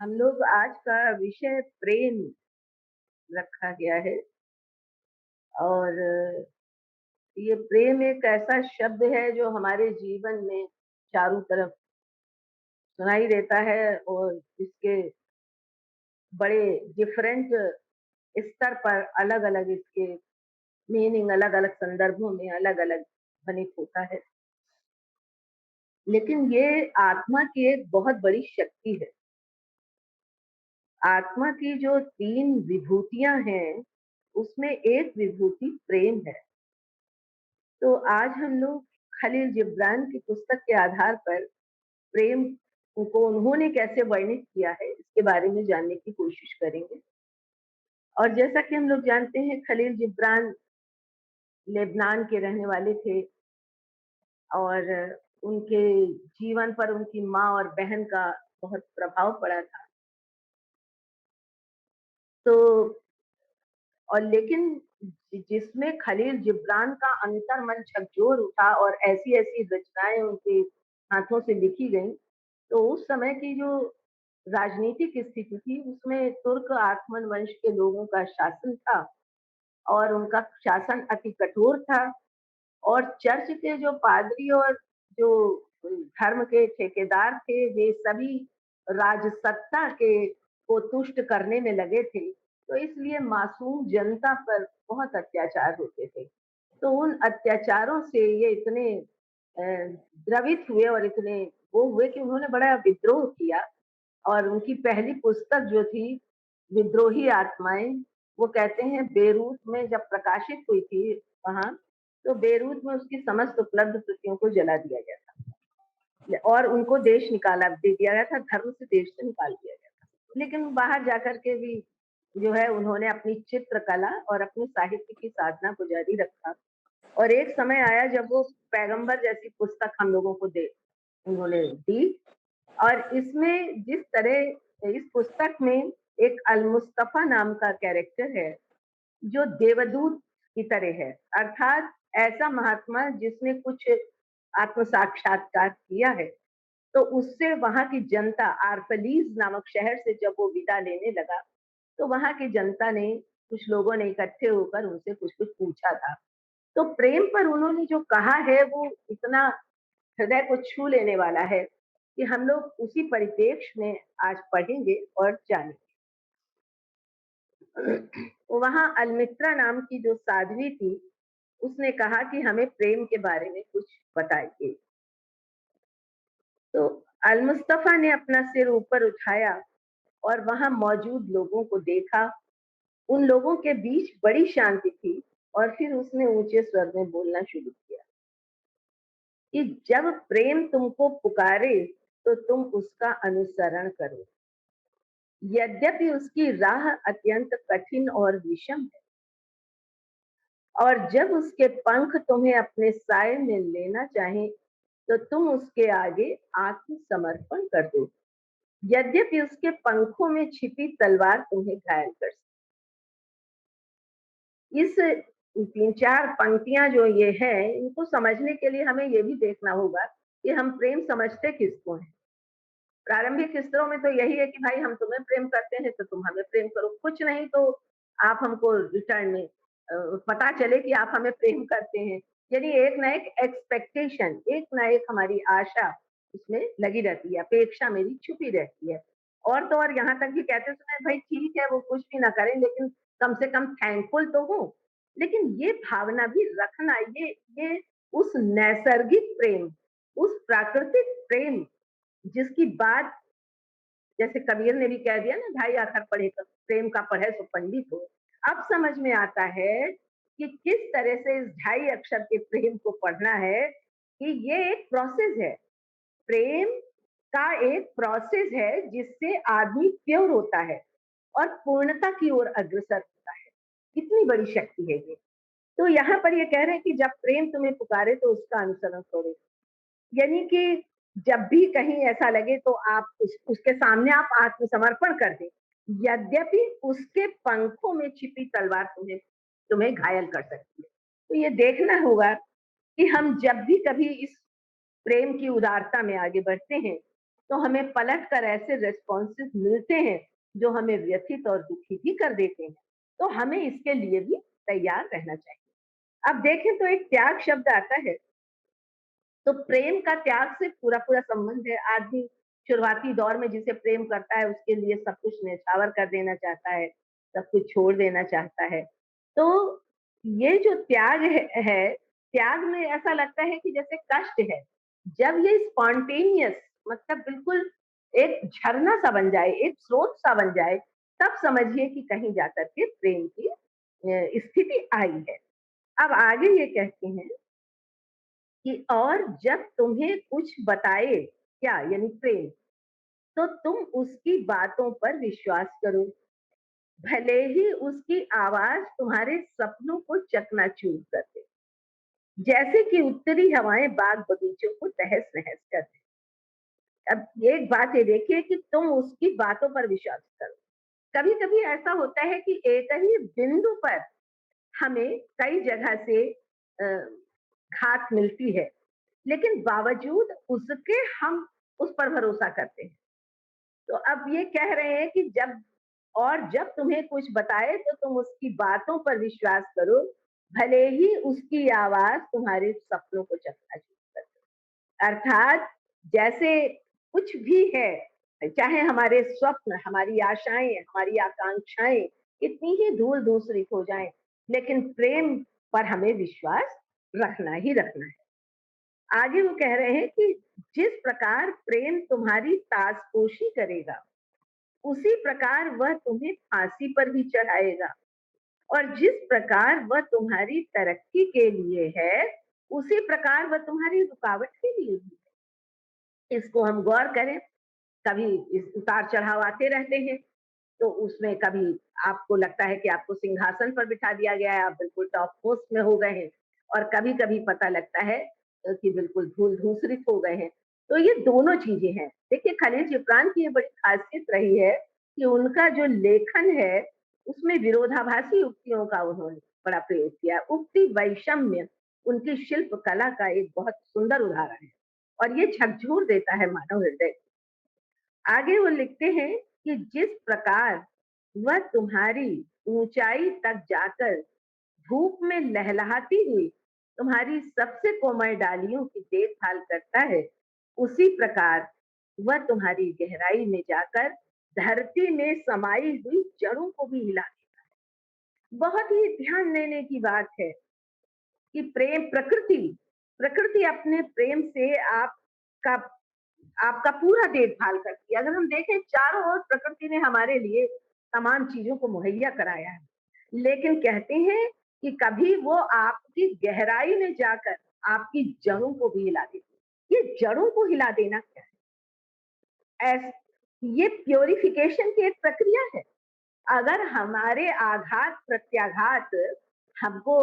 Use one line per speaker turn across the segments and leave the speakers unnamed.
हम लोग आज का विषय प्रेम रखा गया है और ये प्रेम एक ऐसा शब्द है जो हमारे जीवन में चारों तरफ सुनाई देता है और इसके बड़े डिफरेंट स्तर पर अलग-अलग इसके मीनिंग अलग-अलग संदर्भों में अलग-अलग ध्वनित होता है। लेकिन ये आत्मा की एक बहुत बड़ी शक्ति है। आत्मा की जो 3 विभूतियाँ हैं, उसमें एक विभूति प्रेम है। तो आज हम लोग खलील जिब्रान की पुस्तक के आधार पर प्रेम को उन्होंने कैसे वर्णित किया है, इसके बारे में जानने की कोशिश करेंगे। और जैसा कि हम लोग जानते हैं खलील जिब्रान लेबनान के रहने वाले थे और उनके जीवन पर उनकी माँ और बहन का बहुत प्रभाव पड़ा था। तो और लेकिन जिसमें खलील जिब्रान का अंतर्मन झकझोर उठा और ऐसी-ऐसी रचनाएँ उनके हाथों से लिखी गईं, तो उस समय की जो राजनीतिक स्थिति थी, उसमें तुर्क आक्रमण वंश के लोगों का शासन था और उनका शासन अति कठोर था और चर्च के जो पादरी और जो धर्म के ठेकेदार थे, वे सभी राजसत्ता के को तुष्ट करने में लगे थे। तो इसलिए मासूम जनता पर बहुत अत्याचार होते थे। तो उन अत्याचारों से ये इतने द्रवित हुए और इतने वो हुए कि उन्होंने बड़ा विद्रोह किया और उनकी पहली पुस्तक जो थी, विद्रोही आत्माएँ, वो कहते हैं बेरूत में जब प्रकाशित हुई थी वहाँ, तो बेरूत में उसकी समस्त उपलब्ध कृतियों को जला दिया गया था और उनको देश निकाला दे दिया गया था, धर्म से देश से निकाल दिया गया था। लेकिन बाहर जाकर के भी जो है उन्होंने अपनी चित्रकला और अपने साहित्य की साधना को जारी रखा और एक समय आया जब वो पैगंबर जैसी पुस्तक हम लोगों को दे उन्होंने दी और इसमें जिस तरह इस पुस्तक में एक अल-मुस्तफ़ा नाम का कैरेक्टर है, जो देवदूत की तरह है, अर्थात ऐसा महात्मा जिसने कुछ आत्म साक्षात्कार किया है, तो उससे वहाँ की जनता आर्पलीज नामक शहर से जब वो विदा लेने लगा, तो वहाँ की जनता ने कुछ लोगों ने इकट्ठे होकर उनसे कुछ-कुछ पूछा था। तो प्रेम पर उन्होंने जो कहा है वो इतना हृदय को छू लेने वाला है कि हम लोग उसी परिप्रेक्ष्य में आज पढ़ेंगे और जानेंगे। वहाँ अलमित्रा नाम की जो साध्वी थी, उसने कहा कि हमें प्रेम के बारे में कुछ बताइए। तो अल-मुस्तफ़ा ने अपना सिर ऊपर उठाया और वहाँ मौजूद लोगों को देखा। उन लोगों के बीच बड़ी शांति थी और फिर उसने ऊँचे स्वर में बोलना शुरू किया कि जब प्रेम तुमको पुकारे, तो तुम उसका अनुसरण करो। यद्यपि उसकी राह अत्यंत कठिन और विषम है और जब उसके पंख तुम्हें अपने साए में लेना चाहें, तो तुम उसके आगे आत्मसमर्पण कर दो। यद्यपि उसके पंखों में छिपी तलवार तुम्हें घायल कर इस 3-4 पंक्तियाँ जो ये हैं, इनको समझने के लिए हमें ये भी देखना होगा कि हम प्रेम समझते किसको हैं। प्रारंभिक स्तरों में तो यही है कि भाई हम तुम्हें प्रेम करते हैं तो तुम हमें प्रेम करो, कुछ नहीं तो आप हमको रिटर्न में पता चले कि आप हमें प्रेम करते हैं। यानी एक ना एक एक्सपेक्टेशन, एक ना एक हमारी आशा उसमें लगी रहती है, अपेक्षा मेरी छुपी रहती है। और तो और यहाँ तक भी कहते सुना है भाई ठीक है वो कुछ भी ना करें लेकिन कम से कम थैंकफुल तो हो। लेकिन ये भावना भी रखना ये उस नैसर्गिक प्रेम, उस प्राकृतिक प्रेम जिसकी बात जैसे कबीर ने भी कह दिया ना ढाई अखर पढ़े तो प्रेम का पढ़े सो पंडित हो। अब समझ में आता है कि किस तरह से इस ढाई अक्षर के प्रेम को पढ़ना है कि ये एक प्रोसेस है। प्रेम का एक प्रोसेस है जिससे आदमी प्योर होता है और पूर्णता की ओर अग्रसर होता है। कितनी बड़ी शक्ति है ये। तो यहाँ पर ये कह रहे हैं कि जब प्रेम तुम्हें पुकारे तो उसका अनुसरण करो। यानी कि जब भी कहीं ऐसा लगे तो आप उसके सामने आप आत्मसमर्पण कर दें। यद्यपि उसके पंखों में छिपी तलवार तुम्हें तुम्हें घायल कर सकती है। तो ये देखना होगा कि हम जब भी कभी इस प्रेम की उदारता में आगे बढ़ते हैं, तो हमें पलट कर ऐसे रिस्पॉन्सेस मिलते हैं, जो हमें व्यथित और दुखी भी कर देते हैं। तो हमें इसके लिए भी तैयार रहना चाहिए। अब देखें तो एक त्याग शब्द आता है, तो प्रेम का त्याग से पूरा-पूरा संबंध है। आदमी शुरुआती दौर में जिसे प्रेम करता है, उसके लिए सब कुछ न्यौछावर कर देना चाहता है, सब कुछ छोड़ देना चाहता है। तो ये जो त्याग है, त्याग में ऐसा लगता है कि जैसे कष्ट है। जब ये स्पॉन्टेनियस मतलब बिल्कुल एक झरना सा बन जाए, एक स्रोत सा बन जाए, तब समझिए कि कहीं जाकर के प्रेम की स्थिति आई है। अब आगे ये कहते हैं कि और जब तुम्हें कुछ बताए क्या यानी प्रेम, तो तुम उसकी बातों पर विश्वास करो, भले ही उसकी आवाज तुम्हारे सपनों को चकनाचूर कर दे, जैसे कि उत्तरी हवाएं बाग बगीचों को तहस नहस कर दे। अब एक बात ये देखिए कि तुम उसकी बातों पर विश्वास करो। कभी कभी ऐसा होता है कि एक ही बिंदु पर हमें कई जगह से घात मिलती है, लेकिन बावजूद उसके हम उस पर भरोसा करते हैं। तो अब ये कह रहे हैं कि जब तुम्हें कुछ बताए तो तुम उसकी बातों पर विश्वास करो, भले ही उसकी आवाज तुम्हारे सपनों को चकनाचूर कर दे। अर्थात जैसे कुछ भी है, चाहे हमारे स्वप्न, हमारी आशाएं, हमारी आकांक्षाएं कितनी ही धूल धूसरित हो जाएं, लेकिन प्रेम पर हमें विश्वास रखना ही रखना है। आगे वो कह रहे हैं कि जिस प्रकार प्रेम तुम्हारी ताजपोशी करेगा, उसी प्रकार वह तुम्हें फांसी पर भी चढ़ाएगा, और जिस प्रकार वह तुम्हारी तरक्की के लिए है, उसी प्रकार वह तुम्हारी रुकावट के लिए भी है। इसको हम गौर करें, कभी इस उतार चढ़ाव आते रहते हैं, तो उसमें कभी आपको लगता है कि आपको सिंहासन पर बिठा दिया गया है, आप बिल्कुल टॉप पोस्ट में हो गए हैं, और कभी-कभी पता लगता है कि बिल्कुल धूल-धूसरित हो गए हैं। तो ये दोनों चीज़ें हैं। देखिए खलील जिब्रान की ये बड़ी ख़ासियत रही है कि उनका जो लेखन है, उसमें विरोधाभासी उक्तियों का उन्होंने बड़ा प्रयोग किया है। उक्ति वैषम्य उनकी शिल्प कला का एक बहुत सुंदर उदाहरण है, और ये झकझोर देता है मानव हृदय। आगे वो लिखते हैं कि जिस प्रकार वह तुम्हारी ऊंचाई तक जाकर धूप में लहलहाती हुई तुम्हारी सबसे कोमल डालियों की देखभाल करता है, उसी प्रकार वह तुम्हारी गहराई में जाकर धरती में समाई हुई जड़ों को भी हिला देता है। बहुत ही ध्यान देने की बात है कि प्रेम प्रकृति प्रकृति अपने प्रेम से आपका आपका पूरा देखभाल करती है। अगर हम देखें चारों ओर प्रकृति ने हमारे लिए तमाम चीज़ों को मुहैया कराया है। लेकिन कहते हैं कि कभी वो आपकी गहराई में जाकर आपकी जड़ों को भी हिला देती है। ये जड़ों को हिला देना क्या है? ये प्यूरिफिकेशन की एक प्रक्रिया है। अगर हमारे आघात प्रत्याघात हमको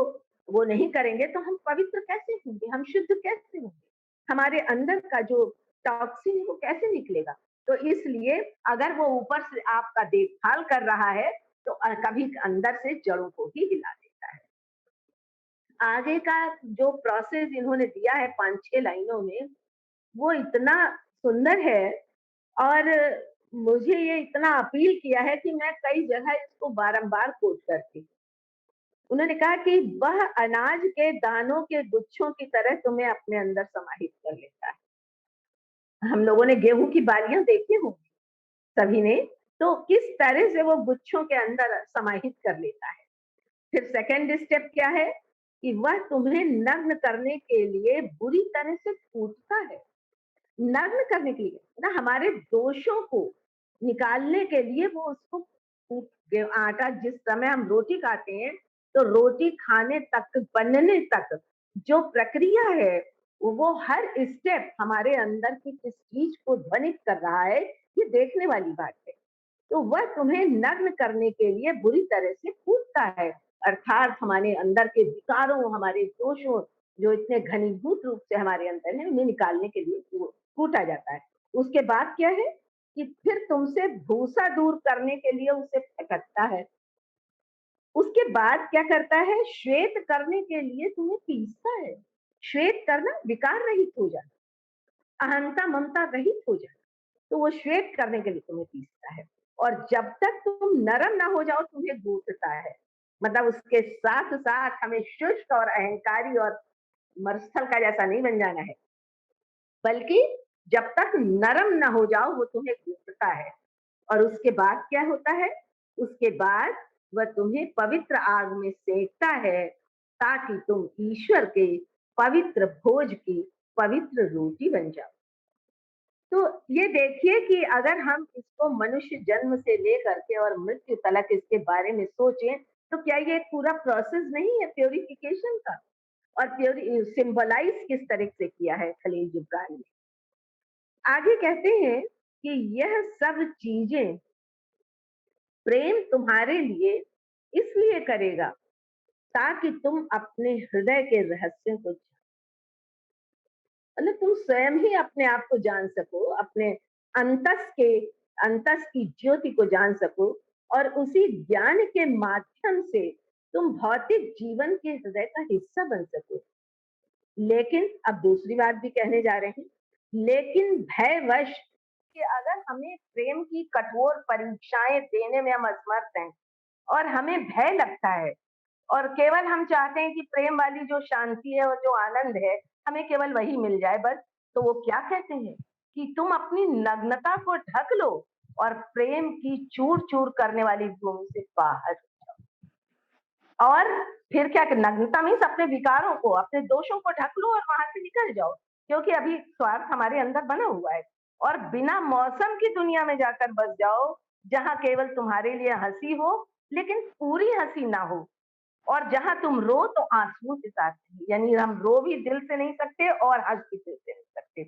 वो नहीं करेंगे तो हम पवित्र कैसे होंगे, हम शुद्ध कैसे होंगे, हमारे अंदर का जो टॉक्सिन है वो कैसे निकलेगा। तो इसलिए अगर वो ऊपर से आपका देखभाल कर रहा है, तो कभी अंदर से जड़ों को ही हिला देता है। आगे का जो प्रोसेस इन्होंने दिया है 5-6 लाइनों में, वो इतना सुंदर है, और मुझे ये इतना अपील किया है कि मैं कई जगह इसको बारंबार कोट करती हूँ। उन्होंने कहा कि वह अनाज के दानों के गुच्छों की तरह तुम्हें अपने अंदर समाहित कर लेता है। हम लोगों ने गेहूं की बालियां देखी होंगी सभी ने, तो किस तरह से वो गुच्छों के अंदर समाहित कर लेता है। फिर सेकंड स्टेप क्या है कि वह तुम्हें नग्न करने के लिए बुरी तरह से कूटता है। नग्न करने के लिए ना, हमारे दोषों को निकालने के लिए वो उसको आटा जिस समय हम रोटी खाते हैं, तो रोटी खाने तक बनने तक जो प्रक्रिया है, वो हर स्टेप हमारे अंदर की किस चीज को ध्वनित कर रहा है, ये देखने वाली बात है। तो वह तुम्हें नग्न करने के लिए बुरी तरह से कूटता है, अर्थात हमारे अंदर के विकारों, हमारे दोषों जो इतने घनीभूत रूप से हमारे अंदर है, उन्हें निकालने के लिए वो कूटा जाता है। उसके बाद क्या है कि फिर तुमसे भूसा दूर करने के लिए उसे फटकता है। उसके बाद क्या करता है, श्वेत करने के लिए तुम्हें पीसता है। श्वेत करना, विकार रहित हो जाना, अहंता ममता रहित हो जाना। तो वो श्वेत करने के लिए तुम्हें पीसता है। और जब तक तुम नरम ना हो जाओ तुम्हें गूँथता है। मतलब उसके साथ-साथ हमें शुष्क और अहंकारी और मरुस्थल का जैसा नहीं बन जाना है, बल्कि जब तक नरम ना हो जाओ वो तुम्हें गूँथता है। और उसके बाद क्या होता है? उसके बाद वह तुम्हें पवित्र आग में सेंकता है, ताकि तुम ईश्वर के पवित्र भोज की पवित्र रोटी बन जाओ। तो ये देखिए कि अगर हम इसको मनुष्य जन्म से लेकर के और मृत्यु तलक इसके बारे में सोचें, तो क्या ये एक पूरा प्रोसेस नहीं है प्यूरिफिकेशन का? और प्योरि सिम्बोलाइज़ किस तरह से किया है खलील जिब्रान ने। आगे कहते हैं कि यह सब चीज़ें प्रेम तुम्हारे लिए इसलिए करेगा, ताकि तुम अपने हृदय के रहस्यों को मतलब तुम स्वयं ही अपने आप को जान सको, अपने अंतस के अंतस की ज्योति को जान सको और उसी ज्ञान के माध्यम से तुम भौतिक जीवन के हृदय का हिस्सा बन सको। लेकिन अब दूसरी बात भी कहने जा रहे हैं, लेकिन भयवश कि अगर हमें प्रेम की कठोर परीक्षाएँ देने में हम असमर्थ हैं और हमें भय लगता है और केवल हम चाहते हैं कि प्रेम वाली जो शांति है और जो आनंद है, हमें केवल वही मिल जाए बस। तो वो क्या कहते हैं कि तुम अपनी नग्नता को ढक लो और प्रेम की चूर-चूर करने वाली भूमि से बाहर और फिर क्या नग्नता मीन्स अपने विकारों को, अपने दोषों को ढक लो और वहाँ से निकल जाओ। क्योंकि अभी स्वार्थ हमारे अंदर बना हुआ है और बिना मौसम की दुनिया में जाकर बस जाओ, जहाँ केवल तुम्हारे लिए हँसी हो, लेकिन पूरी हँसी ना हो। और जहाँ तुम रो तो आँसुओं के साथ नहीं, यानी हम रो भी दिल से नहीं सकते और हँस भी दिल से नहीं सकते।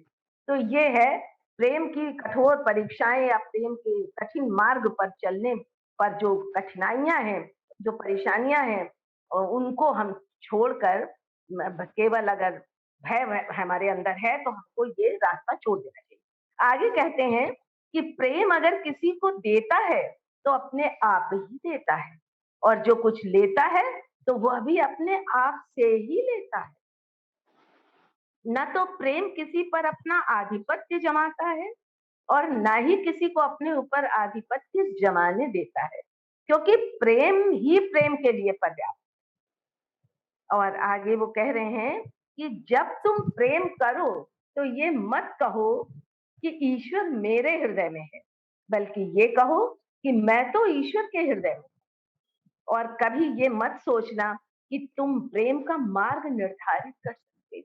तो ये है प्रेम की कठोर परीक्षाएँ या प्रेम के कठिन मार्ग पर चलने पर जो कठिनाइयाँ हैं, जो परेशानियाँ हैं उनको हम छोड़कर केवल अगर भय हमारे अंदर है तो हमको ये रास्ता छोड़ देना चाहिए। आगे कहते हैं कि प्रेम अगर किसी को देता है, तो अपने आप ही देता है और जो कुछ लेता है तो वह भी अपने आप से ही लेता है। न तो प्रेम किसी पर अपना आधिपत्य जमाता है और ना ही किसी को अपने ऊपर आधिपत्य जमाने देता है, क्योंकि प्रेम ही प्रेम के लिए पर्याप्त। और आगे वो कह रहे हैं कि जब तुम प्रेम करो तो ये मत कहो कि ईश्वर मेरे हृदय में है, बल्कि ये कहो कि मैं तो ईश्वर के हृदय में। और कभी ये मत सोचना कि तुम प्रेम का मार्ग निर्धारित कर सकते हो।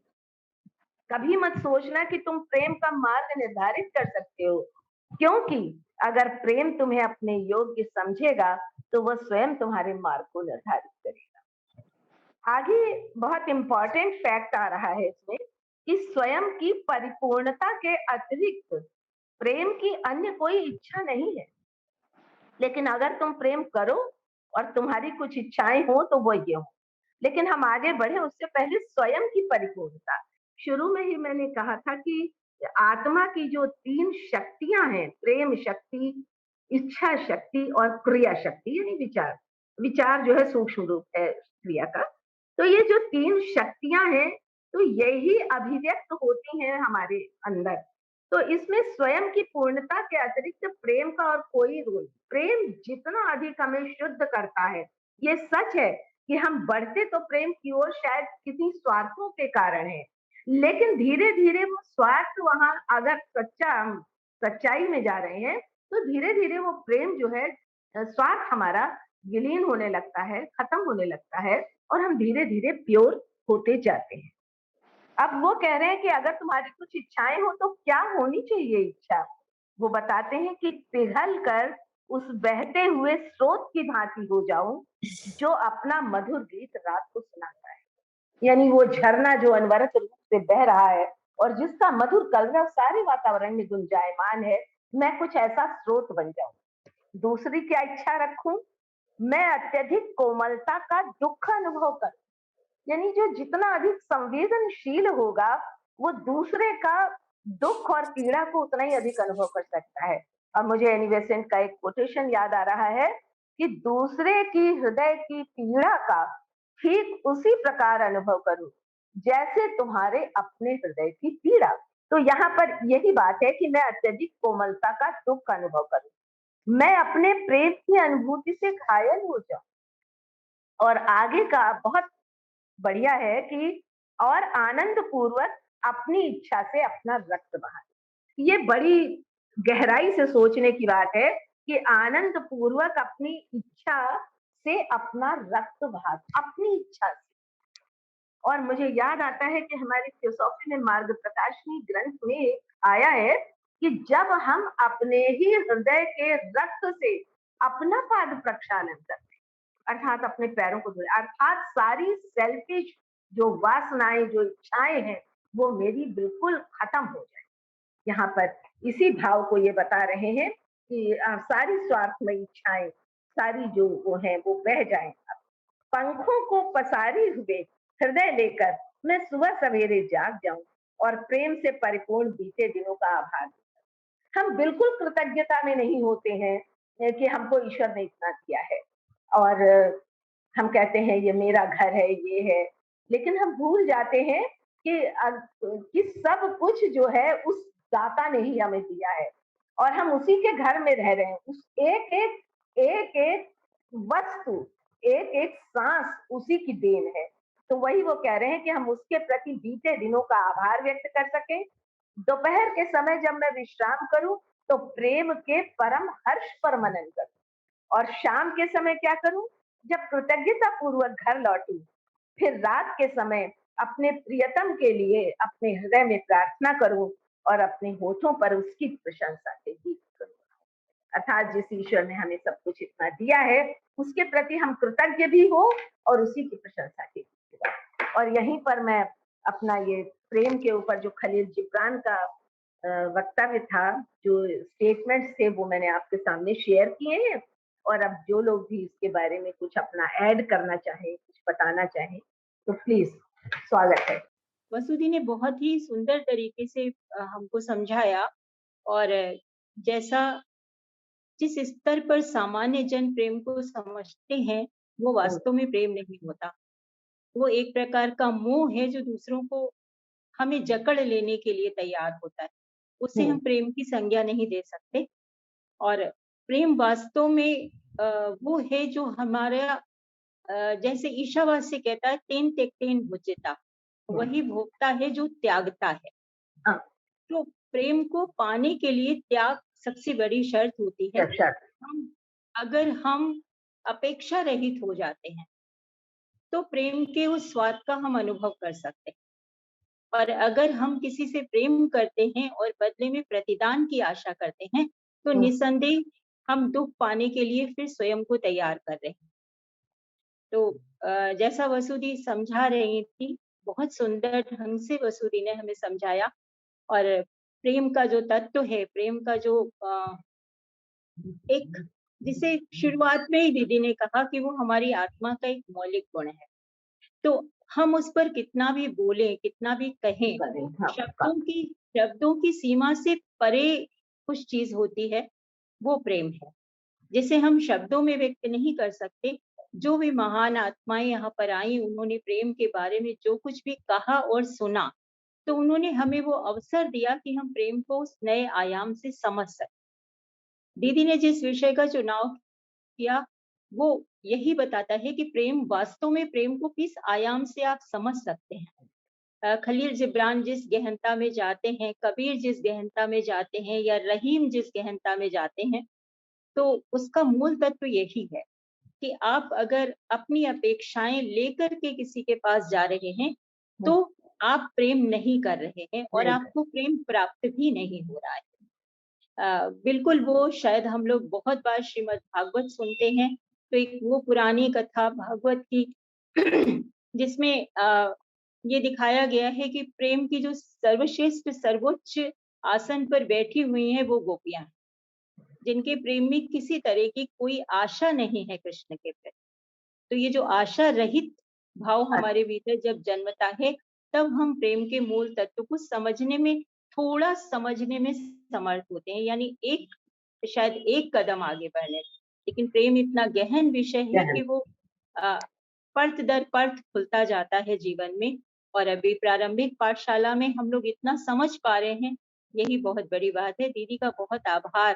कभी मत सोचना कि तुम प्रेम का मार्ग निर्धारित कर सकते हो, क्योंकि अगर प्रेम तुम्हें अपने योग्य समझेगा, तो वह स्वयं तुम्हारे मार्ग को निर्धारित करेगा। आगे बहुत इंपॉर्टेंट फैक्ट आ रहा है इसमें कि स्वयं की परिपूर्णता के अतिरिक्त प्रेम की अन्य कोई इच्छा नहीं है। लेकिन अगर तुम प्रेम करो और तुम्हारी कुछ इच्छाएं हो तो वो ये हो। लेकिन हम आगे बढ़े उससे पहले स्वयं की परिपूर्णता। शुरू में ही मैंने कहा था कि आत्मा की जो 3 शक्तियाँ हैं, प्रेम शक्ति, इच्छा शक्ति और क्रिया शक्ति यानी विचार। विचार जो है सूक्ष्म रूप है क्रिया का। तो ये जो 3 शक्तियाँ हैं, तो यही अभिव्यक्त होती हैं हमारे अंदर। तो इसमें स्वयं की पूर्णता के अतिरिक्त प्रेम का और कोई रोल नहीं। प्रेम जितना अधिक हमें शुद्ध करता है, ये सच है कि हम बढ़ते तो प्रेम की ओर शायद किसी स्वार्थों के कारण है, लेकिन धीरे-धीरे वो स्वार्थ वहाँ अगर हम सच्चाई में जा रहे हैं, तो धीरे-धीरे वो प्रेम जो है स्वार्थ हमारा विलीन होने लगता है, खत्म होने लगता है और हम धीरे-धीरे प्योर होते जाते हैं। अब वो कह रहे हैं कि अगर तुम्हारी कुछ इच्छाएँ हो तो क्या होनी चाहिए इच्छा? वो बताते हैं कि पिघल कर उस बहते हुए स्रोत की भांति हो जाऊँ, जो अपना मधुर गीत रात को सुनाता है। यानी वो झरना जो अनवरत रूप से बह रहा है और जिसका मधुर कलरव सारे वातावरण में गुंजायमान है, मैं कुछ ऐसा स्रोत बन जाऊँ। दूसरी क्या इच्छा रखूँ? मैं अत्यधिक कोमलता का दुःख अनुभव करूँ। यानी जो जितना अधिक संवेदनशील होगा, वो दूसरे का दुःख और पीड़ा को उतना ही अधिक अनुभव कर सकता है। और मुझे एनी बेसेंट का एक कोटेशन याद आ रहा है कि दूसरे की हृदय की पीड़ा का ठीक उसी प्रकार अनुभव करूँ, जैसे तुम्हारे अपने हृदय की पीड़ा। तो यहाँ पर यही बात है कि मैं अत्यधिक कोमलता का दुःख अनुभव करूँ। मैं अपने प्रेम की अनुभूति से घायल हो जाऊँ। और आगे का बहुत बढ़िया है कि और आनंद पूर्वक अपनी इच्छा से अपना रक्त बहाए। ये बड़ी गहराई से सोचने की बात है कि आनंद पूर्वक अपनी इच्छा से अपना रक्त बहा, अपनी इच्छा से। और मुझे याद आता है कि हमारी थियोसॉफी में मार्ग प्रकाशनी ग्रंथ में आया है कि जब हम अपने ही हृदय के रक्त से अपना पाद प्रक्षालन करते, अर्थात अपने पैरों को धोए, अर्थात सारी सेल्फिश जो वासनाएं, जो इच्छाएं हैं, वो मेरी बिल्कुल खत्म हो जाए। यहाँ पर इसी भाव को ये बता रहे हैं कि सारी स्वार्थमय इच्छाएं, सारी जो वो हैं, वो बह जाएं। पंखों को पसारी हुए हृदय लेकर मैं सुबह सवेरे जाग जाऊं और प्रेम से परिपूर्ण बीते दिनों का आभार। हम बिल्कुल कृतज्ञता में नहीं होते हैं कि हमको ईश्वर ने इतना दिया है, और हम कहते हैं ये मेरा घर है, ये है, लेकिन हम भूल जाते हैं कि कि सब कुछ जो है उस दाता ने ही हमें दिया है, और हम उसी के घर में रह रहे हैं। उस एक एक वस्तु, एक एक सांस उसी की देन है। तो वही वो कह रहे हैं कि हम उसके प्रति बीते दिनों का आभार व्यक्त कर सकें। दोपहर के समय जब मैं विश्राम करूं तो प्रेम के परम हर्ष पर मनन करूं, और शाम के समय क्या करूं, जब कृतज्ञता पूर्वक घर लौटूं, फिर रात के समय अपने प्रियतम के लिए अपने हृदय में प्रार्थना करूं और अपने होठों पर उसकी प्रशंसा के गीत करूं। अर्थात जिस ईश्वर ने हमें सब कुछ इतना दिया है, उसके प्रति हम कृतज्ञ भी हो और उसी की प्रशंसा के गीत करें। और यहीं पर मैं अपना ये प्रेम के ऊपर जो खलील जिब्रान का वक्तव्य था, जो स्टेटमेंट्स थे, वो मैंने आपके सामने शेयर किए हैं। और अब जो लोग भी इसके बारे में कुछ अपना ऐड करना चाहे, कुछ बताना चाहे, तो प्लीज स्वागत है।
वसुधी ने बहुत ही सुंदर तरीके से हमको समझाया। और जैसा जिस स्तर पर सामान्य जन प्रेम को समझते हैं, वो वास्तव में प्रेम नहीं होता। वो एक प्रकार का मोह है जो दूसरों को हमें जकड़ लेने के लिए तैयार होता है। उसे हम प्रेम की संज्ञा नहीं दे सकते। और प्रेम वास्तव में वो है जो हमारा जैसे ईशावास्य कहता है, तेन त्यक्तेन भुज्यता, वही भोगता है जो त्यागता है।
हाँ,
तो प्रेम को पाने के लिए त्याग सबसे बड़ी शर्त होती है।
अच्छा।
अगर हम अपेक्षा रहित हो जाते हैं, तो प्रेम के उस स्वाद का हम अनुभव कर सकते हैं। और अगर हम किसी से प्रेम करते हैं और बदले में प्रतिदान की आशा करते हैं, तो निसंदेह हम दुःख पाने के लिए फिर स्वयं को तैयार कर रहे हैं। तो जैसा वसुधी समझा रही थी, बहुत सुंदर ढंग से वसुधी ने हमें समझाया। और प्रेम का जो तत्व है, प्रेम का जो एक, जिसे शुरुआत में ही दीदी ने कहा कि वो हमारी आत्मा का एक मौलिक गुण है। तो हम उस पर कितना भी बोलें, कितना भी कहें, शब्दों की सीमा से परे कुछ चीज़ होती है, वो प्रेम है, जिसे हम शब्दों में व्यक्त नहीं कर सकते। जो भी महान आत्माएँ यहाँ पर आईं, उन्होंने प्रेम के बारे में जो कुछ भी कहा और सुना, तो उन्होंने हमें वो अवसर दिया कि हम प्रेम को उस नए आयाम से समझ सकें। दीदी ने जिस विषय का चुनाव किया, वो यही बताता है कि प्रेम वास्तव में, प्रेम को किस आयाम से आप समझ सकते हैं। खलील जिब्रान जिस गहनता में जाते हैं, कबीर जिस गहनता में जाते हैं, या रहीम जिस गहनता में जाते हैं, तो उसका मूल तत्व यही है कि आप अगर अपनी अपेक्षाएं लेकर के किसी के पास जा रहे हैं, तो आप प्रेम नहीं कर रहे हैं और आपको प्रेम प्राप्त भी नहीं हो रहा है। बिल्कुल, वो शायद हम लोग बहुत बार श्रीमद् भागवत सुनते हैं, तो एक वो पुरानी कथा भागवत की जिसमें ये दिखाया गया है कि प्रेम की जो सर्वश्रेष्ठ सर्वोच्च आसन पर बैठी हुई हैं, वो गोपियाँ हैं, जिनके प्रेम में किसी तरह की कोई आशा नहीं है कृष्ण के प्रति। तो ये जो आशा रहित भाव हमारे भीतर जब जन्मता है, तब हम प्रेम के मूल तत्व को समझने में, थोड़ा समझने में समर्थ होते हैं, यानी शायद एक कदम आगे बढ़ने। लेकिन प्रेम इतना गहन विषय है कि वो परत दर परत खुलता जाता है जीवन में, और अभी प्रारंभिक पाठशाला में हम लोग इतना समझ पा रहे हैं, यही बहुत बड़ी बात है। दीदी का बहुत आभार।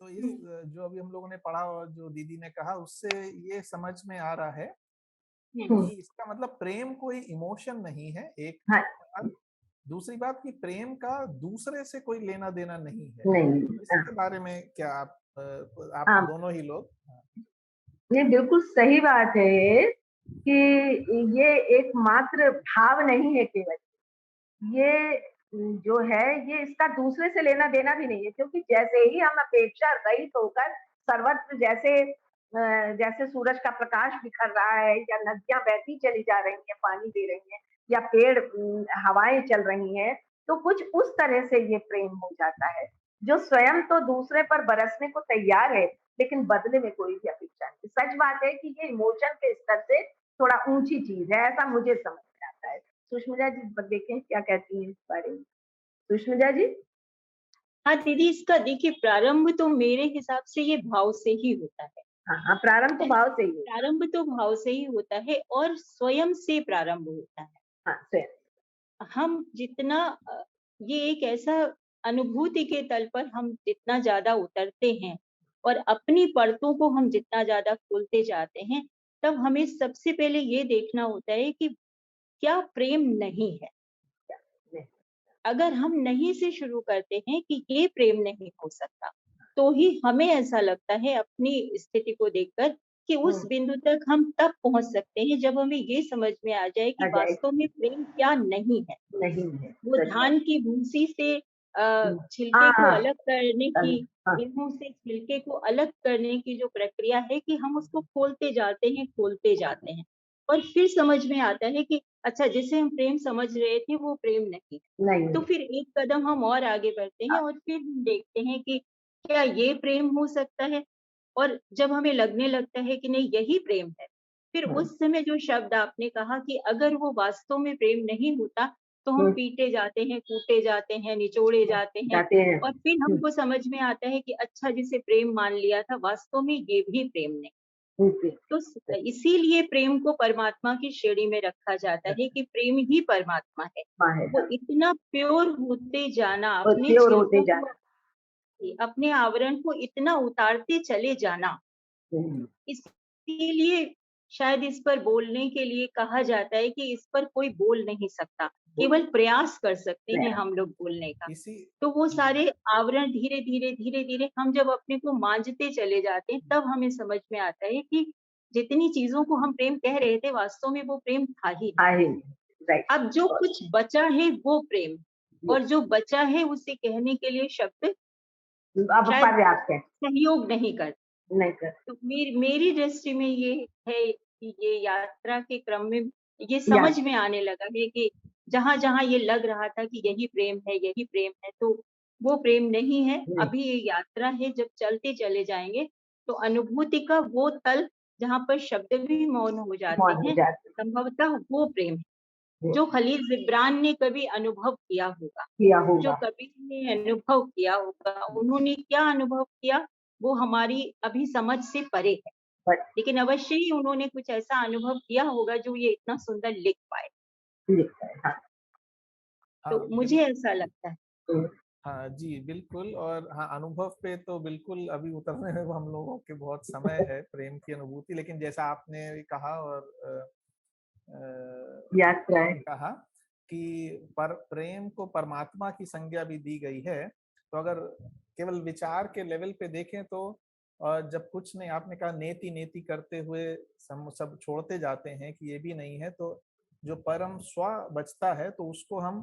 तो इस जो अभी हम लोगों ने पढ़ा और जो दीदी ने कहा, उससे ये समझ में आ रहा है कि इसका मतलब प्रेम कोई इमोशन नहीं है, एक बात। दूसरी बात कि प्रेम का दूसरे से कोई लेना देना नहीं है।
नहीं,
इसके बारे में क्या आप दोनों ही लोग?
ये बिल्कुल सही बात है कि ये एकमात्र भाव नहीं है केवल, ये जो है ये इसका दूसरे से लेना देना भी नहीं है, क्योंकि जैसे ही हम अपेक्षा रहित होकर सर्वत्र जैसे सूरज का प्रकाश बिखर रहा है या नदियां बहती चली जा रही हैं, पानी दे रही हैं या पेड़ हवाएं चल रही हैं, तो कुछ उस तरह से ये प्रेम हो जाता है, जो स्वयं तो दूसरे पर बरसने को तैयार है, लेकिन बदले में कोई भी अपेक्षा नहीं। सच बात है कि ये इमोशन के स्तर से थोड़ा ऊंची चीज है, ऐसा मुझे समझ में आता है। सुष्मिता जी देखें क्या कहती हैं इस बारे में। सुष्मिता जी।
हाँ दीदी, इसका देखिए प्रारंभ तो मेरे हिसाब से ये भाव से ही होता है।
हाँ, प्रारंभ तो भाव से ही है।
प्रारंभ तो भाव से ही होता है और स्वयं से प्रारंभ होता है।
हाँ, स्वयं।
हम जितना ये एक ऐसा अनुभूति के तल पर हम जितना ज्यादा उतरते हैं और अपनी परतों को हम जितना ज्यादा खोलते जाते हैं, तब हमें सबसे पहले ये देखना होता है कि क्या प्रेम नहीं है। अगर हम नहीं से शुरू करते हैं कि ये प्रेम नहीं हो सकता, तो ही हमें ऐसा लगता है अपनी स्थिति को देखकर कि उस बिंदु तक हम तब पहुंच सकते हैं जब हमें ये समझ में आ जाए कि वास्तव में प्रेम क्या नहीं है।
नहीं है।
वो धान की भूसी से छिलके को अलग करने की, गेहूं से छिलके को अलग करने की जो प्रक्रिया है कि हम उसको खोलते जाते हैं और फिर समझ में आता है कि अच्छा, जिसे हम प्रेम समझ रहे थे वो प्रेम नहीं। तो फिर एक कदम हम और आगे बढ़ते हैं और फिर हम देखते हैं कि क्या ये प्रेम हो सकता है। और जब हमें लगने लगता है कि नहीं यही प्रेम है, फिर उस समय जो शब्द आपने कहा कि अगर वो वास्तव में प्रेम नहीं होता तो हम पीटे जाते हैं, कूटे जाते हैं, निचोड़े जाते हैं और फिर हमको समझ में आता है कि अच्छा, जिसे प्रेम मान लिया था वास्तव में ये भी प्रेम नहीं। तो इसीलिए प्रेम को परमात्मा की श्रेणी में रखा जाता है कि प्रेम ही परमात्मा है। वो इतना प्योर होते जाना, अपने छिलकों को, अपने आवरण को इतना उतारते चले जाना, इसीलिए शायद इस पर बोलने के लिए कहा जाता है कि इस पर कोई बोल नहीं सकता, केवल प्रयास कर सकते हैं हम लोग बोलने का। तो वो सारे आवरण धीरे धीरे हम जब अपने को मांझते चले जाते हैं, तब हमें समझ में आता है कि जितनी चीजों को हम प्रेम कह रहे थे वास्तव में वो प्रेम था ही। अब जो कुछ बचा है वो प्रेम, और जो बचा है उसे कहने के लिए शब्द
पर्याप्त है,
सहयोग नहीं करते।
नहीं कर।
तो मेरी दृष्टि में ये है कि ये यात्रा के क्रम में ये समझ में आने लगा है कि जहाँ जहाँ ये लग रहा था कि यही प्रेम है, यही प्रेम है, तो वो प्रेम नहीं है। अभी ये यात्रा है, जब चलते चले जाएंगे तो अनुभूति का वो तल जहाँ पर शब्द भी मौन हो जाते हैं, संभवतः वो प्रेम है जो खलील जिब्रान ने कभी अनुभव किया होगा, जो कबीर ने अनुभव किया होगा। उन्होंने क्या अनुभव किया वो हमारी अभी समझ से परे है, लेकिन अवश्य ही उन्होंने कुछ ऐसा अनुभव किया होगा जो ये इतना सुंदर लिख पाए। तो मुझे ऐसा लगता है।
हाँ जी, बिल्कुल। और हाँ, अनुभव पे तो बिल्कुल अभी उतरने में हम लोगों के बहुत समय है प्रेम की अनुभूति, लेकिन जैसा आपने कहा और यात्रा कहा कि पर प्रेम को परमात्मा की संज्ञा भी दी गई है, तो अगर केवल विचार के लेवल पे देखें तो जब कुछ नहीं, आपने कहा नेति नेति करते हुए सब छोड़ते जाते हैं कि ये भी नहीं है, तो जो परम स्व बचता है तो उसको हम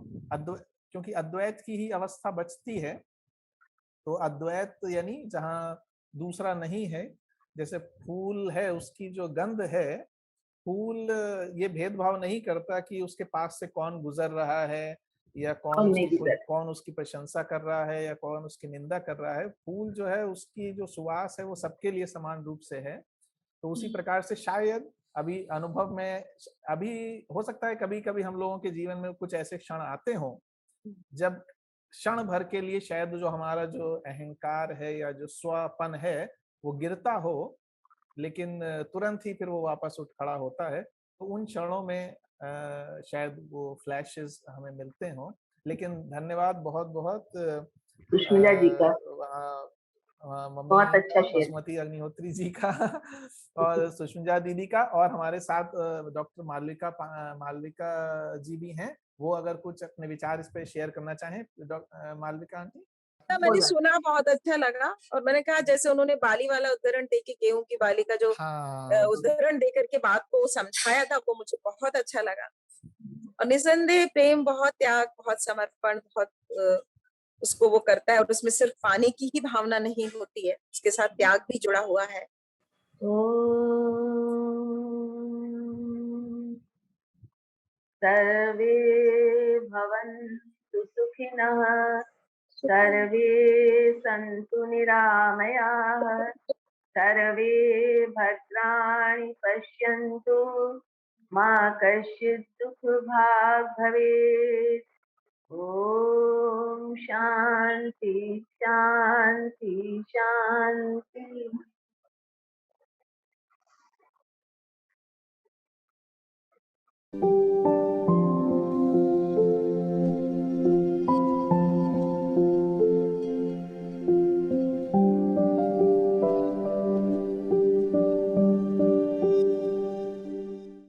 क्योंकि अद्वैत की ही अवस्था बचती है, तो अद्वैत यानी जहाँ दूसरा नहीं है। जैसे फूल है, उसकी जो गंध है, फूल ये भेदभाव नहीं करता कि उसके पास से कौन गुजर रहा है या कौन उसकी प्रशंसा कर रहा है या कौन उसकी निंदा कर रहा है। फूल जो है, उसकी जो सुवास है वो सबके लिए समान रूप से है। तो उसी प्रकार से शायद अभी अनुभव में, अभी हो सकता है कभी कभी हम लोगों के जीवन में कुछ ऐसे क्षण आते हों जब क्षण भर के लिए शायद जो हमारा जो अहंकार है या जो स्वपन है वो गिरता हो, लेकिन तुरंत ही फिर वो वापस उठ खड़ा होता है। तो उन क्षणों में शायद वो फ्लैशेस हमें मिलते हों, लेकिन धन्यवाद बहुत बहुत
सुष्मिता जी का
मम्मी
बहुत अच्छा शेयर।
बसुमती अग्निहोत्री जी का और सुष्मिता दीदी का, और हमारे साथ डॉक्टर मालविका जी भी हैं, वो अगर कुछ अपने विचार इस पे शेयर करना चाहें, मालविका आंटी।
मैंने सुना, बहुत अच्छा लगा, और मैंने कहा जैसे उन्होंने बाली वाला उदाहरण दे के, गेहूं की बाली का जो उदाहरण दे करके बात को समझाया था, वो मुझे बहुत अच्छा लगा। और निसंदेह प्रेम बहुत त्याग, बहुत समर्पण, बहुत उसको वो करता है, और उसमें सिर्फ पाने की ही भावना नहीं होती है, उसके साथ त्याग भी जुड़ा हुआ है।
सर्वे भवन्तु सुखिनः, सर्वे सन्तु निरामयाः, सर्वे भद्राणि पश्यन्तु, मा कश्चित् दुःखभाग् भवेत्। ॐ शान्ति शान्ति शान्ति।